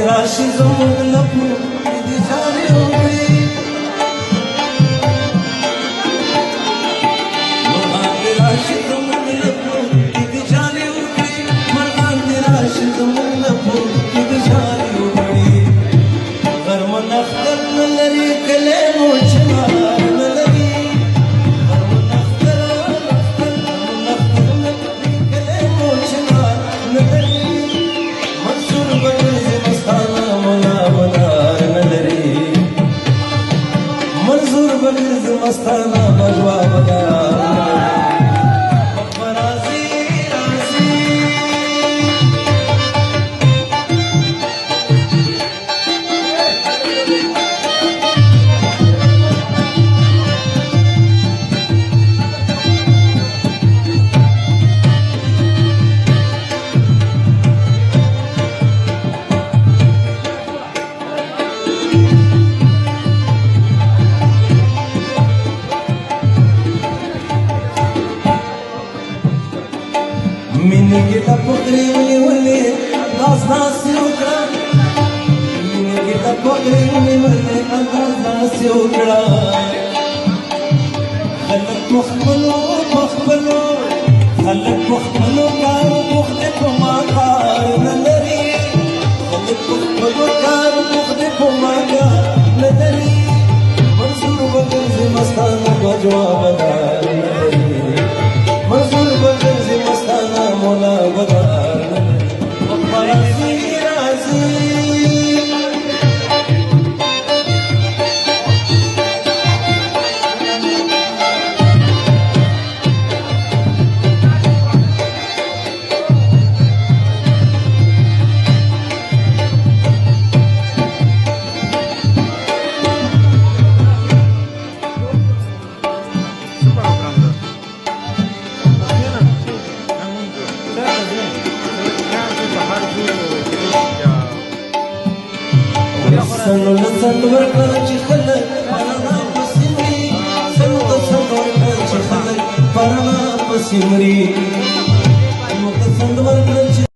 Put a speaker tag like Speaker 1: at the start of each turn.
Speaker 1: راشي زموږ لپو دې جاري وکړي مرغان دې راشي زموږ لپو دې جاري وکړي مرغان دې راشي زموږ لپو دې جاري وکړي غرمه نختر نه لري کلی مو چنار نه لري غرمه نختر نه لري کلی مو چنار نه لري منصور بګرځي مستانه مولا ودار نه لري منصور بګرځي مستانه بجوا ودار مینې کې د پخري ونیولې انداز داسې وکړه مینې کې د پخري ونیولې انداز داسې وکړه خلک په خپلو خلک په خپلو کارو بوخت دي په ما کار نه لري خلک په خپلو کارو بوخت دي په ما کار نه لري منصور بګرځي مستانه بجواب دار نه لري منصور بګرځي مستانه مولا ودار راځي راځي سنو لسن ورکړه چې خلک پرانا پسې مري سنو لسن ورکړه چې خلک پرانا پسې مري سنو لسن ورکړه